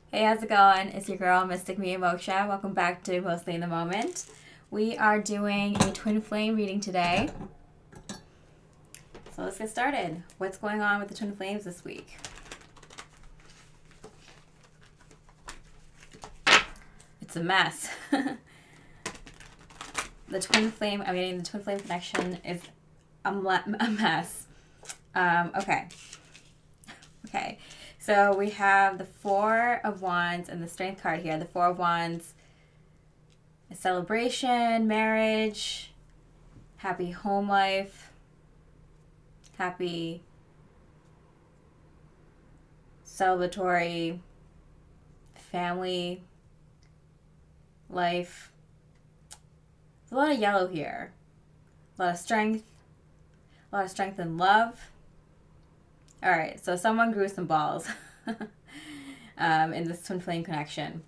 Hey, how's it going? It's your girl, Mystic Mia Moksha. Welcome back to Mostly in the Moment. We are doing a twin flame reading today. So let's get started. What's going on with the twin flames this week? It's a mess. The twin flame connection is a mess. Okay. Okay. So we have the Four of Wands and the Strength card here. The Four of Wands, a celebration, marriage, happy home life, happy celebratory family life. There's a lot of yellow here. A lot of strength and love. All right, so someone grew some balls in this twin flame connection.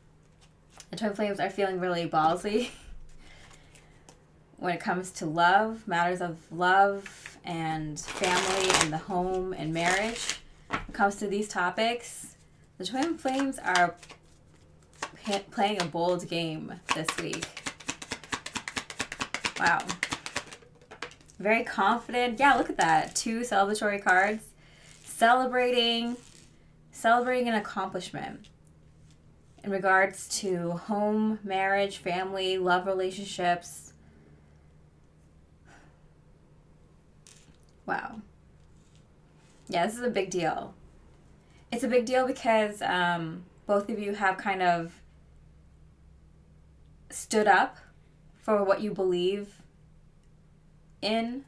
The twin flames are feeling really ballsy when it comes to love, matters of love and family and the home and marriage. When it comes to these topics, the twin flames are playing a bold game this week. Wow. Very confident. Yeah, look at that. 2 celebratory cards. Celebrating an accomplishment in regards to home, marriage, family, love relationships. Wow. Yeah, this is a big deal. It's a big deal because both of you have kind of stood up for what you believe in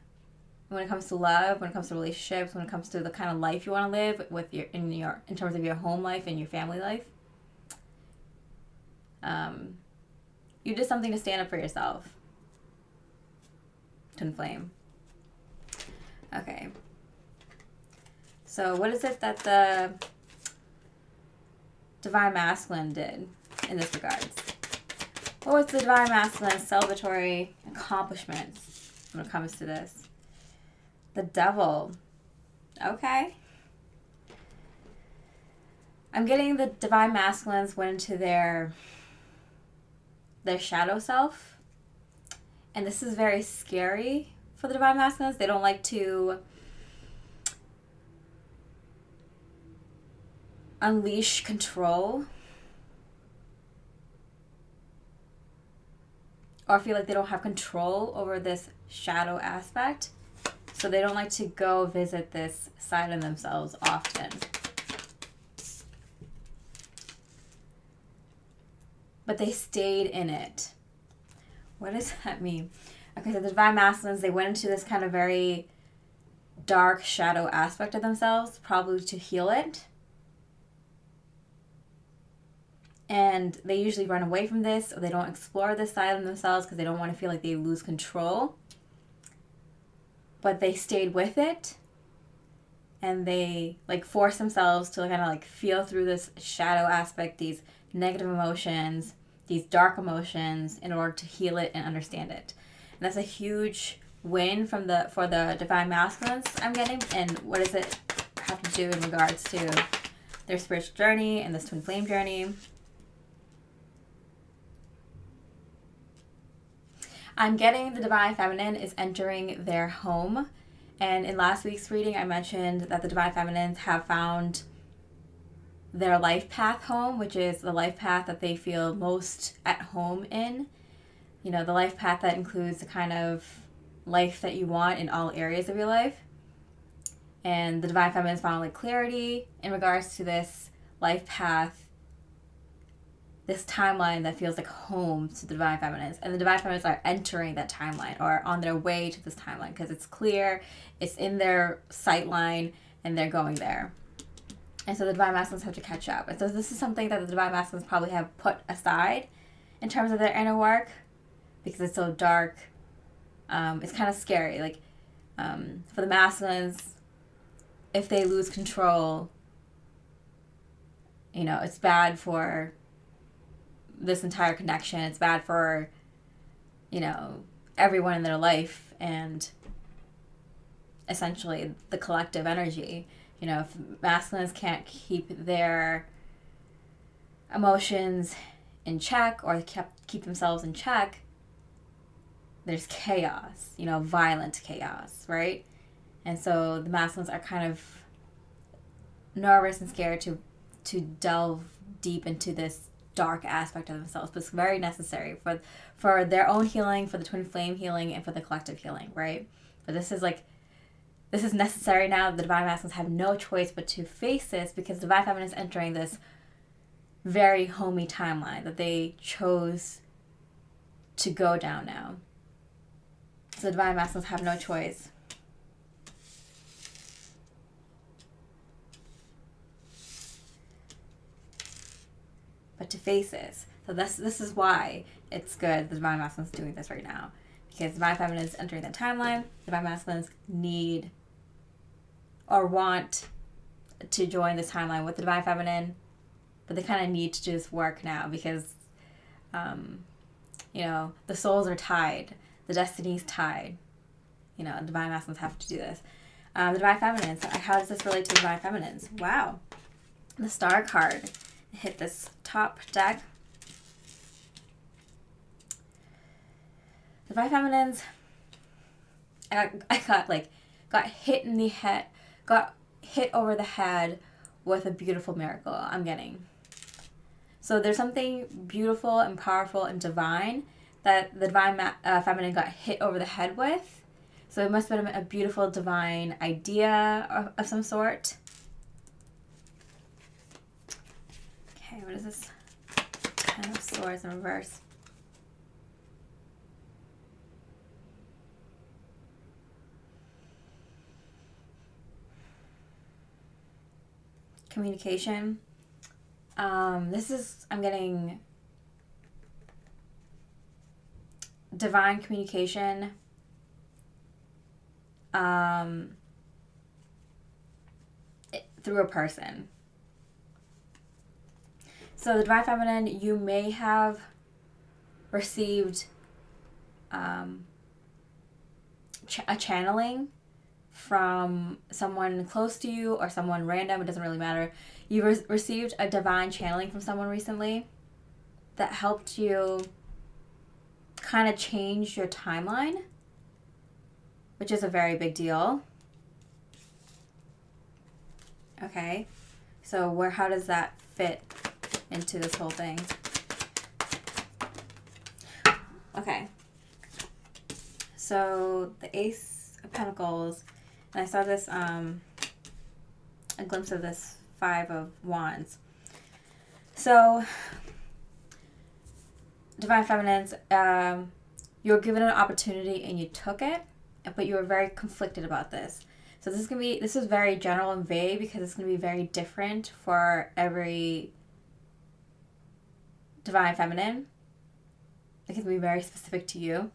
when it comes to love, when it comes to relationships, when it comes to the kind of life you want to live with in terms of your home life and your family life. You did something to stand up for yourself. Twin flame. Okay. So what is it that the Divine Masculine did in this regards? What was the Divine Masculine's celebratory accomplishments when it comes to this? The Devil. Okay. I'm getting the Divine Masculines went into their shadow self. And this is very scary for the Divine Masculines. They don't like to unleash control or feel like they don't have control over this shadow aspect. So they don't like to go visit this side of themselves often. But they stayed in it. What does that mean? Okay, so the Divine Masculines, they went into this kind of very dark shadow aspect of themselves, probably to heal it. And they usually run away from this, or they don't explore this side of themselves because they don't want to feel like they lose control. But they stayed with it, and they force themselves to kind of feel through this shadow aspect, these negative emotions, these dark emotions, in order to heal it and understand it. And that's a huge win for the Divine Masculines I'm getting. And what does it have to do in regards to their spiritual journey and this twin flame journey? I'm getting the Divine Feminine is entering their home. And in last week's reading, I mentioned that the Divine Feminines have found their life path home, which is the life path that they feel most at home in. You know, the life path that includes the kind of life that you want in all areas of your life. And the Divine Feminines found clarity in regards to this life path, this timeline that feels like home to the Divine Feminines. And the Divine Feminines are entering that timeline or on their way to this timeline because it's clear, it's in their sight line, and they're going there. And so the Divine Masculines have to catch up. And so this is something that the Divine Masculines probably have put aside in terms of their inner work because it's so dark. It's kind of scary. For the Masculines, if they lose control, it's bad for this entire connection. It's bad for, everyone in their life and essentially the collective energy. If masculines can't keep their emotions in check or keep themselves in check, there's chaos, violent chaos, right? And so the masculines are kind of nervous and scared to delve deep into this dark aspect of themselves, but it's very necessary for their own healing, for the twin flame healing, and for the collective healing, right? But this is necessary now. The divine masculines have no choice but to face this, because the divine feminine is entering this very homey timeline that they chose to go down now. So the divine masculines have no choice. But to face this. So this is why it's good the divine masculine is doing this right now. Because the divine feminine is entering the timeline. The divine masculines need or want to join this timeline with the divine feminine, but they kind of need to do this work now because, the souls are tied. The destiny's tied. The divine masculines have to do this. The divine feminines. How does this relate to the divine feminines? Wow. The star card. Hit this top deck. The divine feminines. I got hit in the head. Got hit over the head with a beautiful miracle. I'm getting. So there's something beautiful and powerful and divine that the divine feminine got hit over the head with. So it must have been a beautiful divine idea of some sort. Okay, what is this? Ten of Swords in reverse. Communication. I'm getting divine communication. Through a person. So the divine feminine, you may have received a channeling from someone close to you or someone random. It doesn't really matter. You received a divine channeling from someone recently that helped you kind of change your timeline, which is a very big deal. Okay, so how does that fit into this whole thing? Okay, so the Ace of Pentacles, and I saw this, a glimpse of this Five of Wands. So, divine feminines, you were given an opportunity and you took it, but you were very conflicted about this. So this is very general and vague because it's going to be very different for every divine feminine. It can be very specific to you.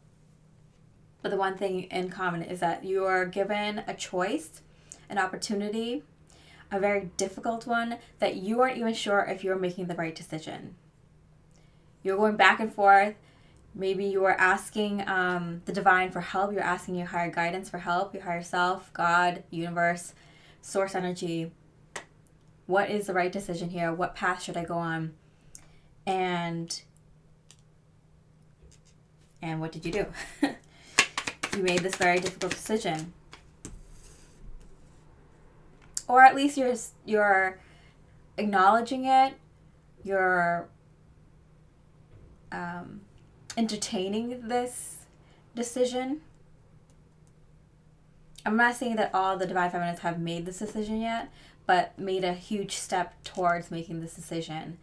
But the one thing in common is that you are given a choice, an opportunity, a very difficult one that you aren't even sure if you're making the right decision. You're going back and forth. Maybe you are asking the divine for help. You're asking your higher guidance for help, your higher self, God, universe, source energy. What is the right decision here? What path should I go on? And what did you do? You made this very difficult decision. Or at least you're acknowledging it. You're entertaining this decision. I'm not saying that all the divine feminines have made this decision yet, but made a huge step towards making this decision.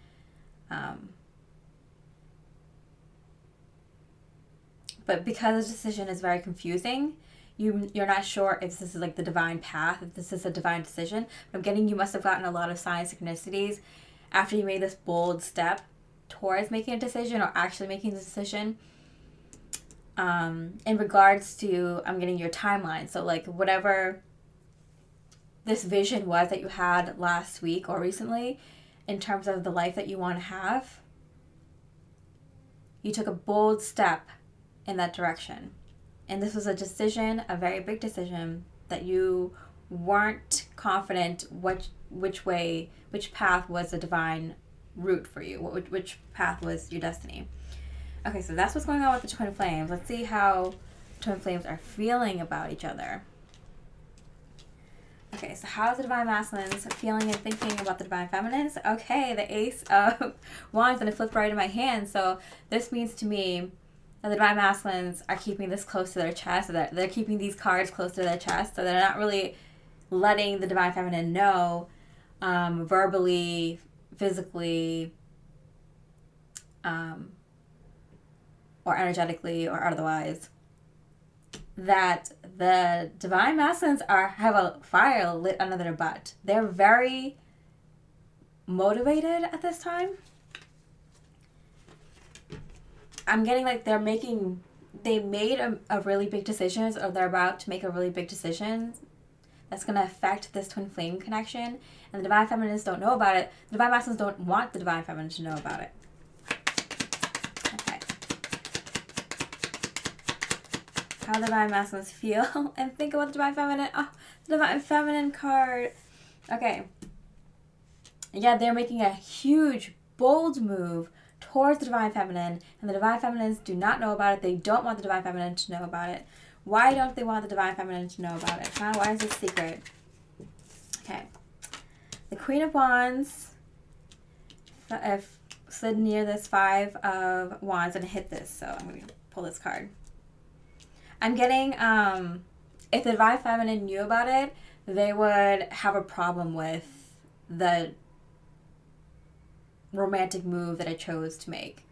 But because the decision is very confusing, you're not sure if this is like the divine path, if this is a divine decision. But I'm getting you must have gotten a lot of sign synchronicities after you made this bold step towards making a decision or actually making the decision. In regards to, I'm getting your timeline. So like whatever this vision was that you had last week or recently in terms of the life that you want to have, you took a bold step in that direction. And this was a decision, a very big decision, that you weren't confident which path was the divine route for you? Which path was your destiny? Okay, so that's what's going on with the twin flames. Let's see how twin flames are feeling about each other. Okay, so how's the divine masculines feeling and thinking about the divine feminines? Okay, the Ace of Wands, and it flipped right in my hand. So this means to me that the divine masculines are keeping this close to their chest. So that they're keeping these cards close to their chest. So they're not really letting the divine feminine know verbally, physically, or energetically or otherwise, that the divine masculines have a fire lit under their butt. They're very motivated at this time. I'm getting like they made a really big decision, or they're about to make a really big decision that's going to affect this twin flame connection, and the divine feminines don't know about it. The divine masculines don't want the divine feminine to know about it. How the divine masculines feel and think about the divine feminine. Oh, the divine feminine card. Okay. Yeah, they're making a huge, bold move towards the divine feminine, and the divine feminines do not know about it. They don't want the divine feminine to know about it. Why don't they want the divine feminine to know about it? Huh? Why is it secret? Okay. The Queen of Wands slid near this Five of Wands and hit this, so I'm going to pull this card. I'm getting, if the divine feminine knew about it, they would have a problem with the romantic move that I chose to make.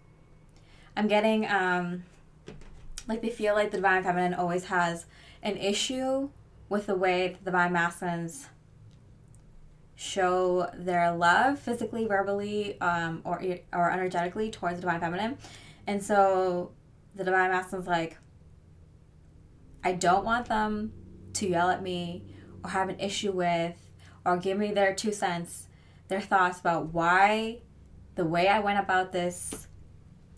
I'm getting, like they feel like the divine feminine always has an issue with the way the divine masculines show their love physically, verbally, or energetically towards the divine feminine. And so the divine masculine's like, I don't want them to yell at me or have an issue with or give me their 2 cents, their thoughts about why the way I went about this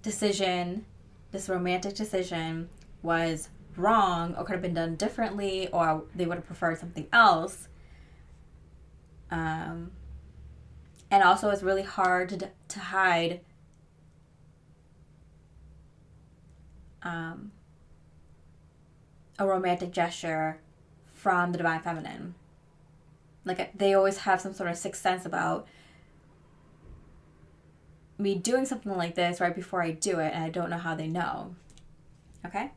decision, this romantic decision, was wrong or could have been done differently, or they would have preferred something else. And also it's really hard to hide a romantic gesture from the divine feminine. Like they always have some sort of sixth sense about me doing something like this right before I do it, and I don't know how they know. Okay?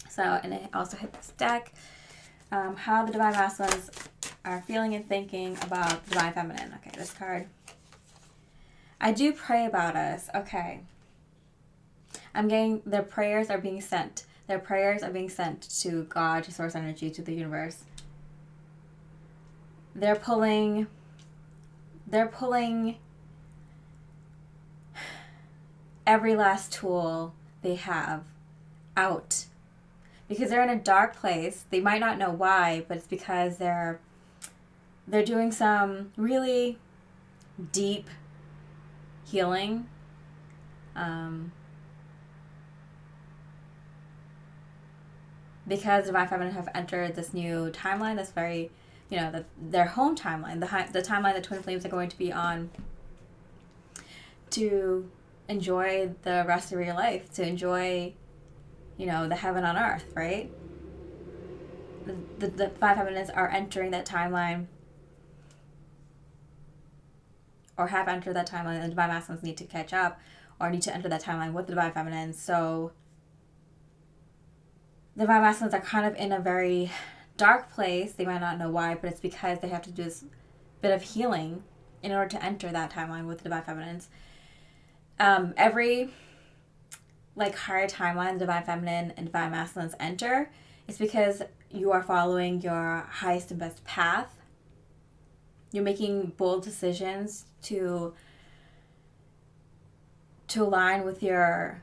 So, and it also hit this deck. How the divine masculines are feeling and thinking about the divine feminine. Okay, this card. I do pray about us. Okay. I'm getting their prayers are being sent. Their prayers are being sent to God, to source energy, to the universe. They're pulling every last tool they have out. Because they're in a dark place. They might not know why, but it's because they're doing some really deep healing. Because Divine Feminine have entered this new timeline that's very, their home timeline, the timeline the Twin Flames are going to be on to enjoy the rest of your life, to enjoy, the heaven on earth, right? The Divine Feminines are entering that timeline, or have entered that timeline, and the Divine Masculines need to catch up, or need to enter that timeline with the Divine Feminines. So the Divine Masculines are kind of in a very dark place. They might not know why, but it's because they have to do this bit of healing in order to enter that timeline with the Divine Feminines. Every higher timeline the Divine Feminine and Divine Masculines enter is because you are following your highest and best path. You're making bold decisions to align with your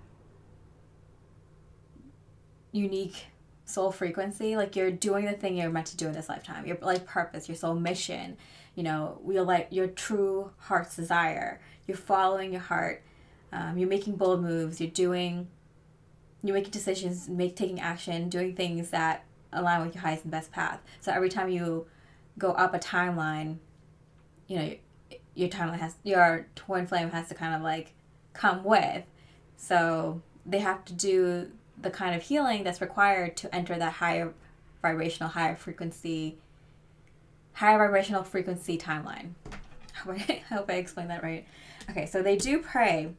unique soul frequency. Like, you're doing the thing you're meant to do in this lifetime. Your life purpose, your soul mission, your true heart's desire. You're following your heart. You're making bold moves. You're making decisions, taking action, doing things that align with your highest and best path. So every time you go up a timeline, your twin flame has to kind of like come with. So they have to do the kind of healing that's required to enter that higher vibrational, higher vibrational frequency timeline. I hope I explained that right. Okay, so they do pray.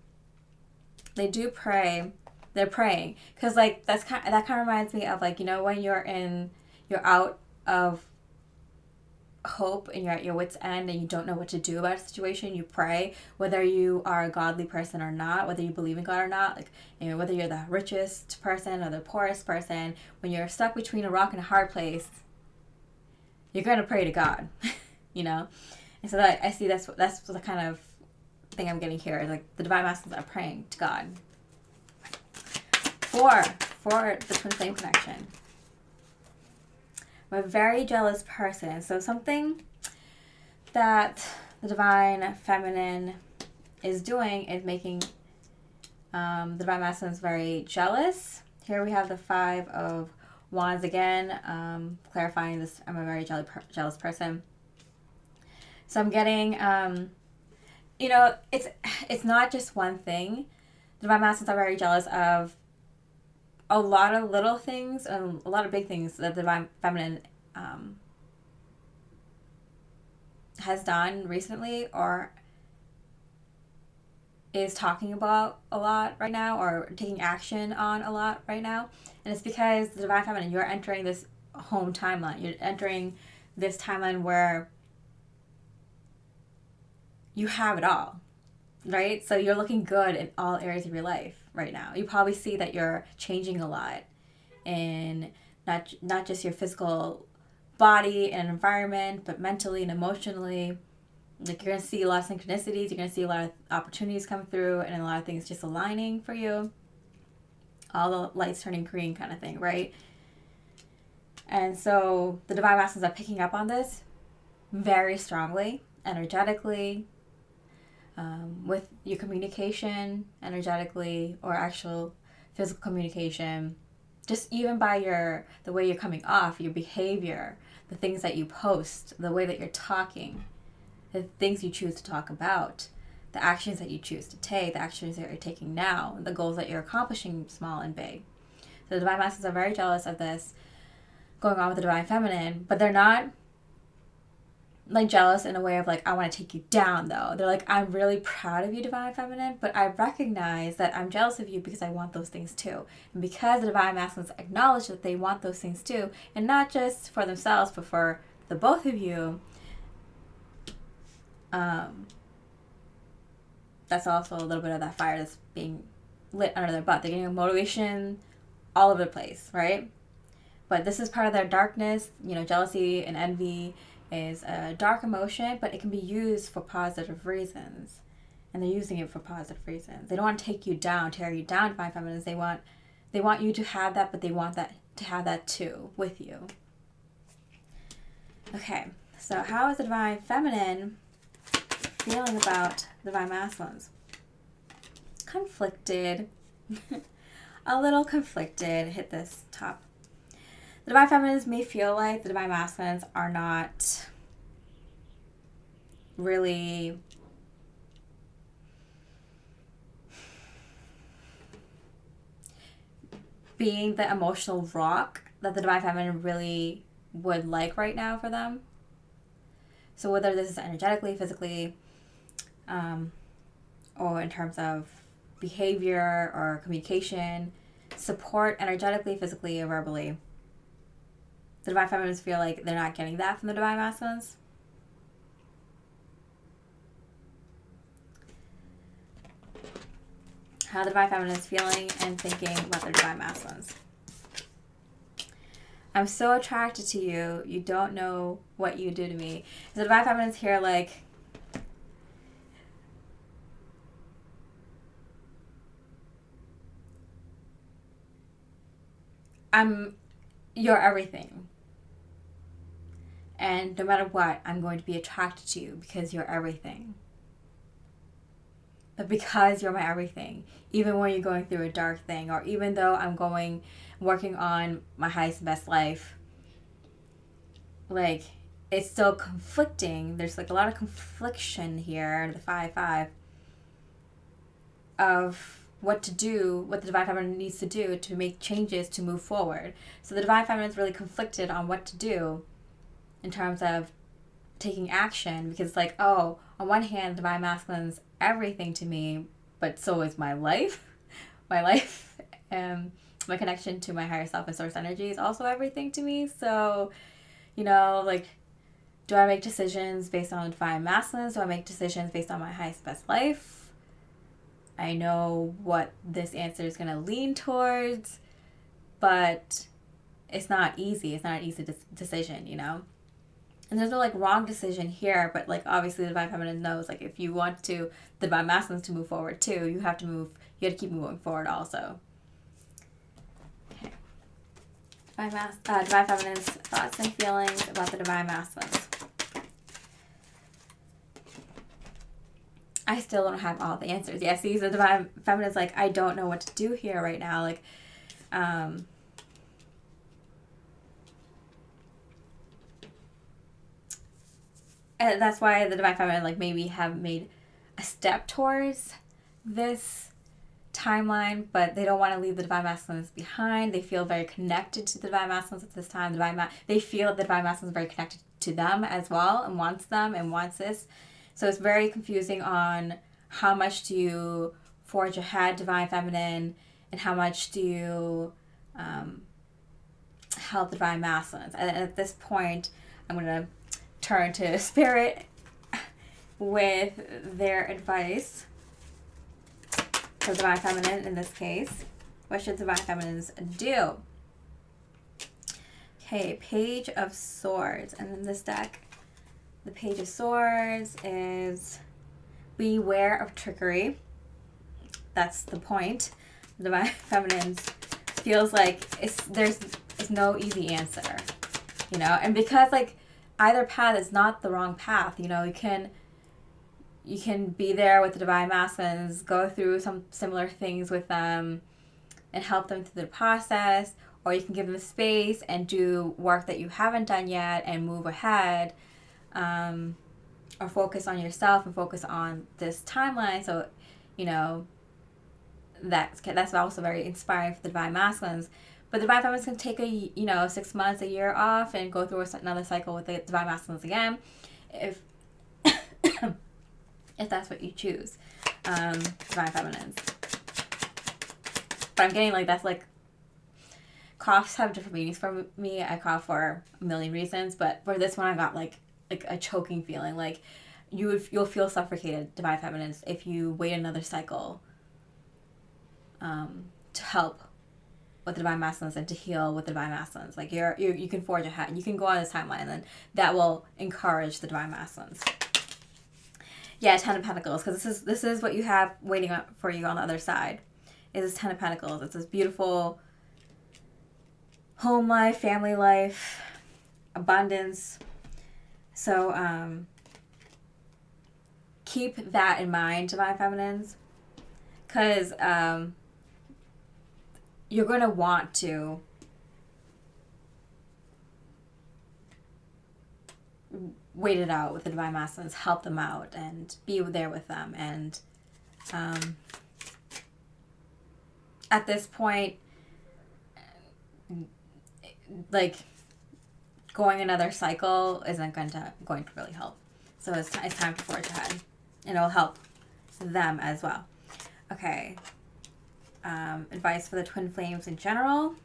They're praying because like that kind of reminds me of like, you know, when you're out of hope and you're at your wit's end and you don't know what to do about a situation, you pray, whether you are a godly person or not, whether you believe in God or not, like, you know, whether you're the richest person or the poorest person, when you're stuck between a rock and a hard place, you're going to pray to God. You know. And so that I see that's the kind of thing I'm getting here, like the divine masculines are praying to God for the twin flame connection. I'm a very jealous person. So something that the divine feminine is doing is making the divine masculines very jealous. Here we have the 5 of Wands again, clarifying this. I'm a very jealous person. So I'm getting, you know, it's not just one thing. The divine masculines are very jealous of a lot of little things and a lot of big things that the divine feminine has done recently or is talking about a lot right now or taking action on a lot right now. And it's because the divine feminine, you're entering this home timeline. You're entering this timeline where you have it all, right? So you're looking good in all areas of your life right now. You probably see that you're changing a lot in not just your physical body and environment, but mentally and emotionally. Like you're going to see a lot of synchronicities. You're going to see a lot of opportunities come through and a lot of things just aligning for you. All the lights turning green kind of thing, right? And so the divine masculines are picking up on this very strongly, energetically, with your communication, energetically, or actual physical communication. Just even by the way you're coming off, your behavior, the things that you post, the way that you're talking, the things you choose to talk about, the actions that you choose to take, the actions that you're taking now, the goals that you're accomplishing, small and big. So the divine masculines are very jealous of this going on with the divine feminine, but they're not like jealous in a way of like, I want to take you down though. They're like, I'm really proud of you, divine feminine, but I recognize that I'm jealous of you because I want those things too. And because the divine masculines acknowledge that they want those things too, and not just for themselves, but for the both of you, that's also a little bit of that fire that's being lit under their butt. They're getting a motivation all over the place, right? But this is part of their darkness. You know, jealousy and envy is a dark emotion, but it can be used for positive reasons. And they're using it for positive reasons. They don't want to take you down, tear you down, divine feminines. They want you to have that, but they want that to have that too with you. Okay, so how is the divine feminine feeling about the divine masculines? Conflicted. A little conflicted. Hit this top. The divine feminines may feel like the divine masculines are not really being the emotional rock that the divine feminine really would like right now for them. So whether this is energetically, physically, or in terms of behavior or communication, support energetically, physically, or verbally, the divine feminines feel like they're not getting that from the divine masculines. How the divine feminine is feeling and thinking about their divine masculines. I'm so attracted to you. You don't know what you do to me. The divine feminine is here like, you're everything. And no matter what, I'm going to be attracted to you because you're everything. But because you're my everything, even when you're going through a dark thing, or even though I'm working on my highest and best life, like, it's still conflicting. There's like a lot of confliction here, the 5-5, of what to do, what the Divine Feminine needs to do to make changes to move forward. So the Divine Feminine is really conflicted on what to do in terms of taking action, because like, oh, on one hand, Divine Masculine's everything to me, but so is my life. My life, my connection to my higher self and source energy is also everything to me. So, like, do I make decisions based on Divine Masculine? Do I make decisions based on my highest best life? I know what this answer is going to lean towards, but it's not easy. It's not an easy decision, And there's no, like, wrong decision here, but, like, obviously the Divine Feminine knows, like, if you want the Divine Masculine to move forward, too, you have to keep moving forward also. Okay. Divine Feminine's thoughts and feelings about the Divine Masculines. I still don't have all the answers. Yeah, see, the Divine Feminine's like, I don't know what to do here right now. Like, and that's why the Divine Feminine, like, maybe have made a step towards this timeline, but they don't want to leave the Divine Masculines behind. They feel very connected to the Divine Masculines at this time. They feel the Divine Masculine is very connected to them as well, and wants them and wants this. So it's very confusing on how much do you forge ahead, Divine Feminine, and how much do you help the Divine Masculines. And at this point, I'm going to turn to Spirit with their advice for Divine Feminine in this case. What should Divine Feminines do? Okay, Page of Swords. And in this deck, the Page of Swords is beware of trickery. That's the point. The Divine Feminine feels like there's no easy answer, and because like either path is not the wrong path, you can be there with the Divine Masculines, go through some similar things with them and help them through the process, or you can give them space and do work that you haven't done yet and move ahead. Or focus on yourself and focus on this timeline. So, that's also very inspiring for the Divine Masculines. But the Divine Feminines can take 6 months, a year off and go through another cycle with the Divine Masculines again, if if that's what you choose, Divine Feminines. But I'm getting like that's like coughs have different meanings for me. I cough for a million reasons, but for this one I got like a choking feeling, like you'll feel suffocated, Divine Feminines, if you wait another cycle to help with the Divine Masculines and to heal with the Divine Masculines. Like you can forge ahead, you can go on this timeline, and then that will encourage the Divine Masculines. Yeah, Ten of Pentacles, because this is what you have waiting for you on the other side. Is this Ten of Pentacles? It's this beautiful home life, family life, abundance. So keep that in mind, Divine Feminines, because you're going to want to wait it out with the Divine Masculines, help them out and be there with them. And at this point, like, going another cycle isn't going to really help. So it's time to forge ahead. And it'll help them as well. Okay. Advice for the Twin Flames in general.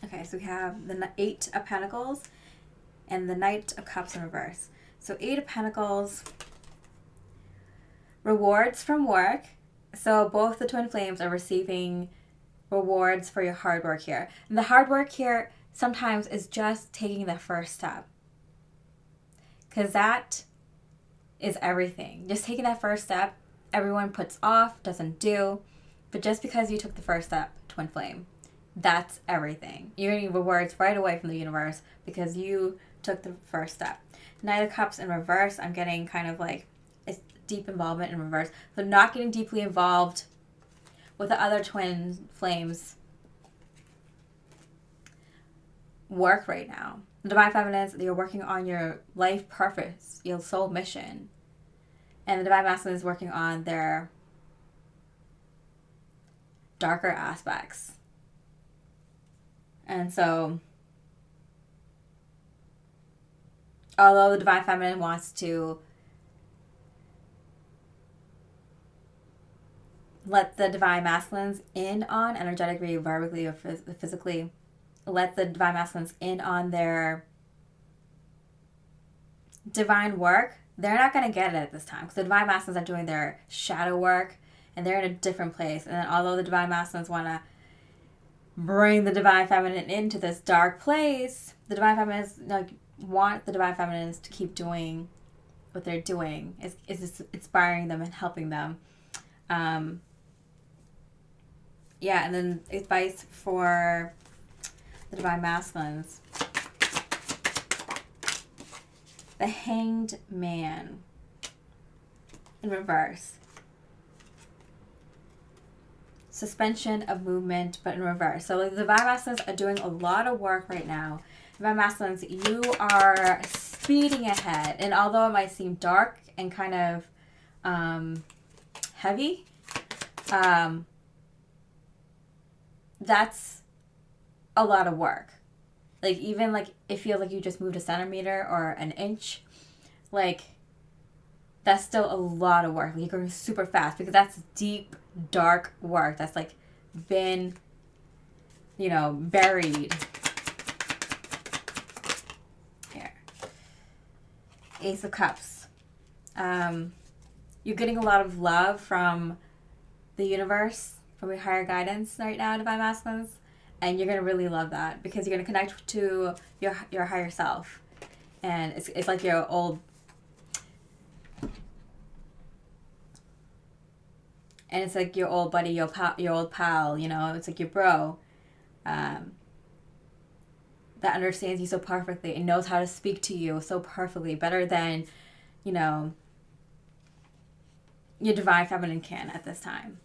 Okay, so we have the Eight of Pentacles and the Knight of Cups in reverse. So 8 of Pentacles, rewards from work. So both the Twin Flames are receiving rewards for your hard work here. And the hard work here sometimes is just taking the first step. Because that is everything. Just taking that first step, everyone puts off, doesn't do. But just because you took the first step, Twin Flame, that's everything. You're getting rewards right away from the universe because you took the first step. Knight of Cups in reverse, I'm getting kind of like it's deep involvement in reverse. So not getting deeply involved with the other Twin Flames work right now. The divine feminines, you're working on your life purpose, your soul mission. And the divine masculine is working on their darker aspects. And so, although the divine feminine wants to let the divine masculines in on energetically, verbally, or physically, let the divine masculines in on their divine work, they're not going to get it at this time because the divine masculines are doing their shadow work and they're in a different place. And then although the divine masculines want to bring the divine feminine into this dark place, the divine feminines want the divine feminines to keep doing what they're doing. It's inspiring them and helping them. And then advice for the divine masculines. The Hanged Man in reverse. Suspension of movement, but in reverse. So the divine masculines are doing a lot of work right now. Divine masculines, you are speeding ahead. And although it might seem dark and kind of heavy, that's a lot of work. Like, even like it feels like you just moved a centimeter or an inch, like that's still a lot of work. Like, you're going super fast because that's deep, dark work that's like been, buried. Here. Ace of Cups. You're getting a lot of love from the universe, from your higher guidance right now, divine masculines. And you're going to really love that because you're going to connect to your higher self. And it's like your old... And it's like your old buddy, your old pal, it's like your bro that understands you so perfectly and knows how to speak to you so perfectly, better than, your divine feminine can at this time.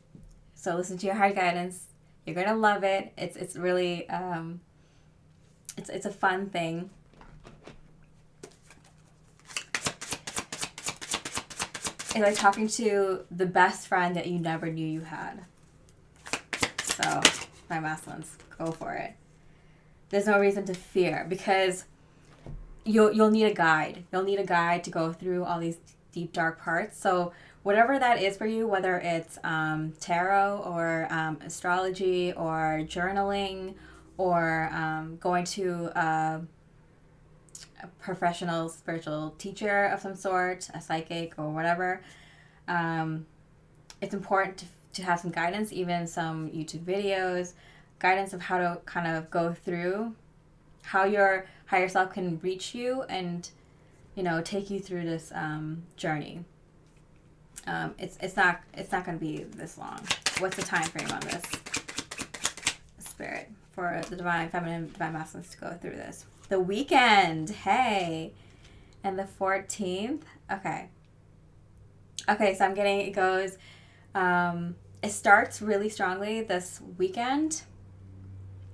So listen to your higher guidance. You're going to love it. It's really, it's a fun thing. It's like talking to the best friend that you never knew you had. So, my masculines, go for it. There's no reason to fear because you'll need a guide. You'll need a guide to go through all these deep, dark parts. So, whatever that is for you, whether it's tarot or astrology or journaling or going to a professional spiritual teacher of some sort, a psychic or whatever, it's important to have some guidance, even some YouTube videos, guidance of how to kind of go through how your higher self can reach you and, take you through this journey. It's not going to be this long. What's the time frame on this? Spirit for the divine feminine, divine masculines to go through this. The weekend, hey, and the 14th. Okay, so I'm getting it goes. It starts really strongly this weekend.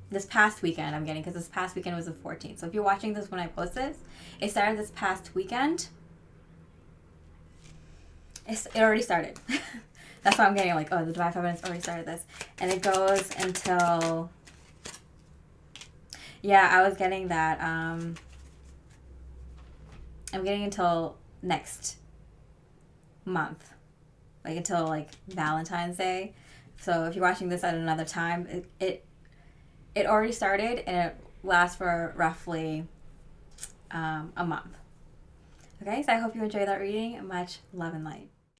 This past weekend, I'm getting, because this past weekend was the 14th. So if you're watching this when I post this, it started this past weekend. It already started. That's why I'm getting like, the divine feminine already started this. And it goes until... Yeah, I was getting that. I'm getting until next month. Like until like Valentine's Day. So if you're watching this at another time, it already started and it lasts for roughly a month. Okay, so I hope you enjoyed that reading. Much love and light.